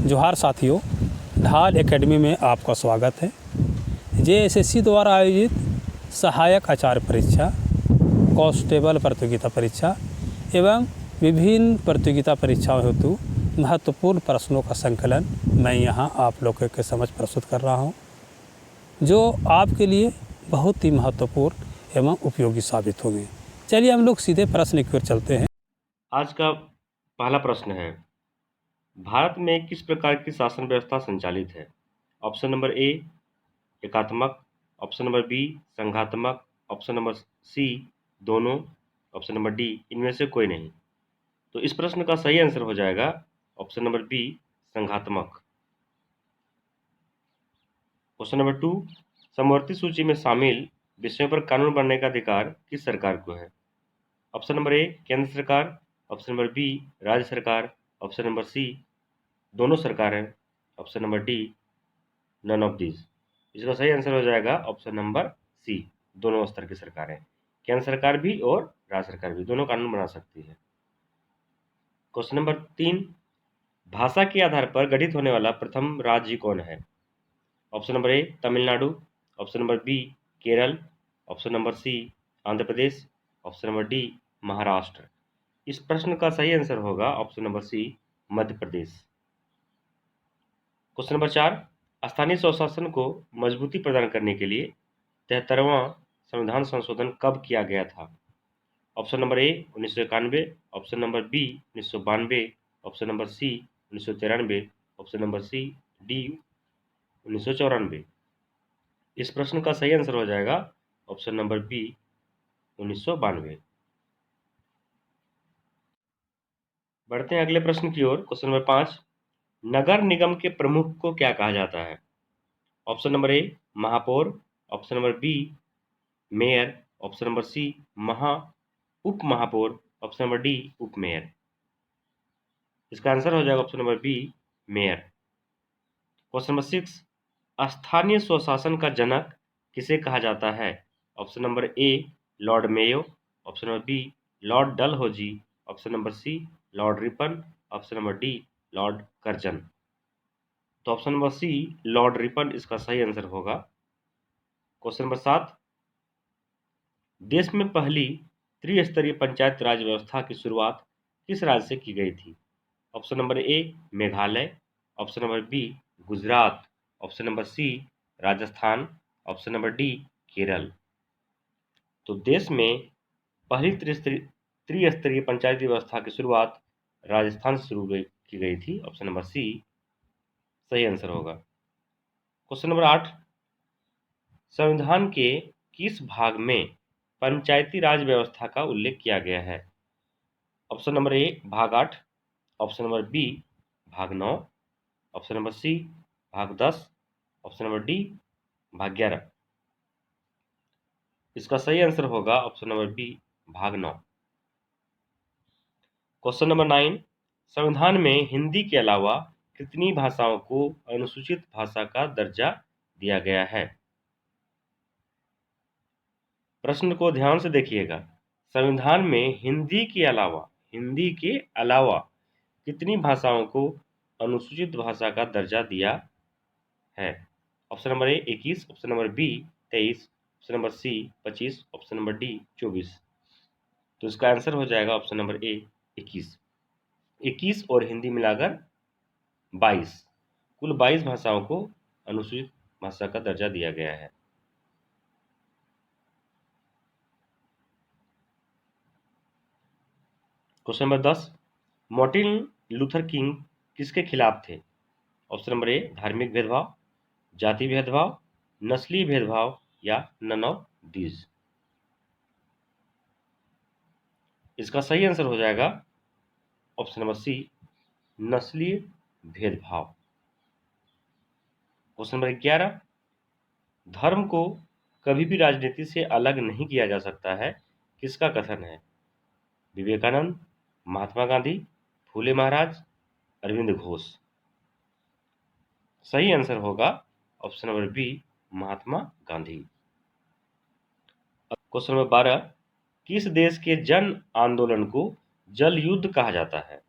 जोहार साथियों, ढाल एकेडमी में आपका स्वागत है। जेएसएससी द्वारा आयोजित सहायक आचार्य परीक्षा, कांस्टेबल प्रतियोगिता परीक्षा एवं विभिन्न प्रतियोगिता परीक्षाओं हेतु महत्वपूर्ण प्रश्नों का संकलन मैं यहाँ आप लोगों के समक्ष प्रस्तुत कर रहा हूँ, जो आपके लिए बहुत ही महत्वपूर्ण एवं उपयोगी साबित होंगे। चलिए हम लोग सीधे प्रश्न की ओर चलते हैं। आज का पहला प्रश्न है, भारत में किस प्रकार की शासन व्यवस्था संचालित है? ऑप्शन नंबर ए एकात्मक, ऑप्शन नंबर बी संघात्मक, ऑप्शन नंबर सी दोनों, ऑप्शन नंबर डी इनमें से कोई नहीं। तो इस प्रश्न का सही आंसर हो जाएगा ऑप्शन नंबर बी संघात्मक। क्वेश्चन नंबर 2, समवर्ती सूची में शामिल विषयों पर कानून बनने का अधिकार किस सरकार को है? ऑप्शन नंबर ए केंद्र सरकार, ऑप्शन नंबर बी राज्य सरकार, ऑप्शन नंबर सी दोनों सरकारें, option number D none of these. इसका सही आंसर हो जाएगा ऑप्शन नंबर सी दोनों स्तर की सरकारें। केंद्र सरकार भी और राज्य सरकार भी दोनों कानून बना सकती है। क्वेश्चन नंबर 3, भाषा के आधार पर गठित होने वाला प्रथम राज्य कौन है? Option number A Tamil Nadu, option number B Kerala, option number C Andhra Pradesh, option number D Maharashtra. इस प्रश्न का सही आंसर होगा option number C Madhya Pradesh. Question number 4, स्थानीय स्वशासन को मजबूती प्रदान करने के लिए 73वां संविधान संशोधन कब किया गया था? Option number A 1991, option number B 1992, option number C 1993, option number C D 1994। इस प्रश्न का सही आंसर हो जाएगा ऑप्शन नंबर बी 1992। बढ़ते हैं अगले प्रश्न की ओर। क्वेश्चन नंबर 5, नगर निगम के प्रमुख को क्या कहा जाता है? ऑप्शन नंबर ए महापौर, option number B mayor, option number C उप महापौर, ऑप्शन नंबर डी उप मेयर। इसका आंसर हो जाएगा option number B mayor. Question number 6, स्थानीय स्वशासन का जनक किसे कहा जाता है? Option number A Lord Mayo, option number B Lord Dalhousie, option number C Lord Ripon, option number D Lord Curzon. तो option number C Lord Ripon इसका सही आंसर होगा। क्वेश्चन नंबर 7, देश में पहली त्रिस्तरीय पंचायत राज व्यवस्था की शुरुआत किस राज्य से की गई थी? Option number A Meghalaya, option number B Gujarat, option number C Rajasthan, option number D Kerala. तो देश में पहली त्रिस्तरीय पंचायती व्यवस्था की शुरुआत राजस्थान से शुरू की गई थी। ऑप्शन नंबर सी सही आंसर होगा। क्वेश्चन नंबर 8, संविधान के किस भाग में पंचायती राज व्यवस्था का उल्लेख किया गया है? ऑप्शन नंबर ए भाग 8, ऑप्शन नंबर बी भाग 9, ऑप्शन नंबर सी भाग 10, ऑप्शन नंबर डी भाग 11। इसका सही आंसर होगा ऑप्शन नंबर बी भाग 9। क्वेश्चन नंबर 9, संविधान में हिंदी के अलावा कितनी भाषाओं को अनुसूचित भाषा का दर्जा दिया गया है? प्रश्न को ध्यान से देखिएगा। संविधान में हिंदी के अलावा कितनी भाषाओं को अनुसूचित भाषा का दर्जा दिया है? Option number A 21, option number B 23, option number C 25, option number D 24। तो इसका आंसर हो जाएगा ऑप्शन नंबर ए 21। 21 और हिंदी मिलाकर 22, कुल 22 भाषाओं को अनुसूचित भाषा का दर्जा दिया गया है। Question number 10, Martin Luther king किसके खिलाफ थे? ऑप्शन नंबर ए धार्मिक भेदभाव, जाति भेदभाव, नस्लीय भेदभाव या नन ऑफ दीज। इसका सही आंसर हो जाएगा ऑप्शन नंबर सी नस्लीय भेदभाव। क्वेश्चन नंबर 11, धर्म को कभी भी राजनीति से अलग नहीं किया जा सकता है, किसका कथन है? विवेकानंद, महात्मा गांधी, फूले महाराज, अरविंद घोष। सही आंसर होगा option number B Mahatma Gandhi. Question number 12, किस देश के जन आंदोलन को जल युद्ध कहा जाता है?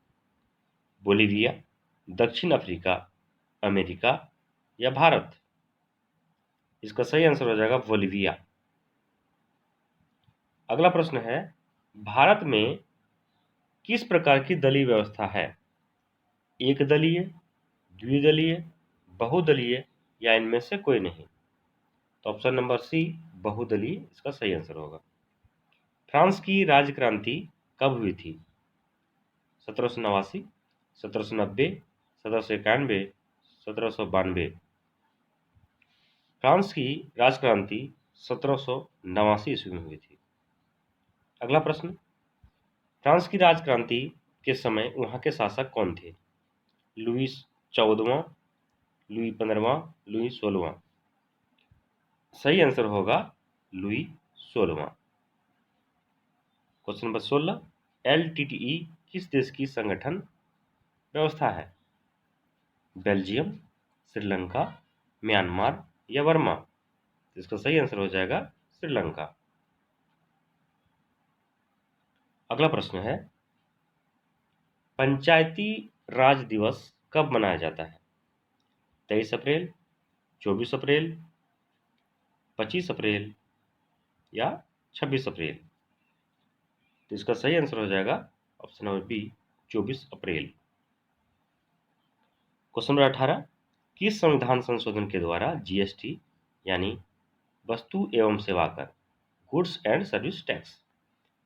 बोलीविया, दक्षिण अफ्रीका, अमेरिका या भारत? इसका सही आंसर हो जाएगा बोलिविया। अगला प्रश्न है, भारत में किस प्रकार की दलीय व्यवस्था है? एक दलीय, द्विदलीय, बहुदलीय या इनमें से कोई नहीं? तो ऑप्शन नंबर सी बहुदलीय इसका सही आंसर होगा। फ्रांस की राजक्रांति कब हुई थी? 1789, 1790, 1791, 1792? फ्रांस की राजक्रांति 1789 ईस्वी में हुई थी। अगला प्रश्न, फ्रांस की राजक्रांति के समय वहां के शासक कौन थे? लुई 14वां, लुई 15वां, लुई 16वां? सही आंसर होगा लुई 16वां। क्वेश्चन नंबर 16, LTTE किस देश की संगठन व्यवस्था है? बेल्जियम, श्रीलंका, म्यांमार या वर्मा? इसका सही आंसर हो जाएगा श्रीलंका। अगला प्रश्न है, पंचायती राज दिवस कब मनाया जाता है? 23 अप्रैल, 24 अप्रैल, 25 अप्रैल या 26 अप्रैल? तो इसका सही आंसर हो जाएगा ऑप्शन नंबर बी 24 अप्रैल। क्वेश्चन नंबर 18, किस संविधान संशोधन के द्वारा GST यानी वस्तु एवं सेवा कर, गुड्स एंड सर्विस टैक्स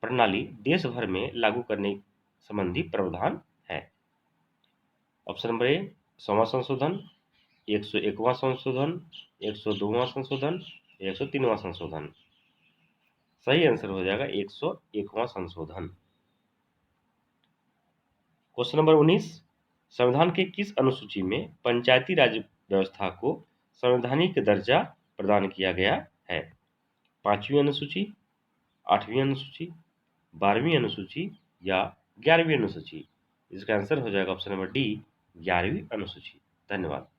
प्रणाली देश भर में लागू करने संबंधी प्रावधान है? ऑप्शन नंबर ए 100वां संशोधन, 101वां संशोधन, 102वां संशोधन, 103वां संशोधन? सही आंसर हो जाएगा 101वां संशोधन। क्वेश्चन नंबर 19, संविधान के किस अनुसूची में पंचायती राज व्यवस्था को संवैधानिक दर्जा प्रदान किया गया है? 5वीं अनुसूची, 8वीं अनुसूची, 12वीं अनुसूची या 11वीं अनुसूची? इसका आंसर हो जाएगा ऑप्शन नंबर डी 11वीं अनुसूची। धन्यवाद।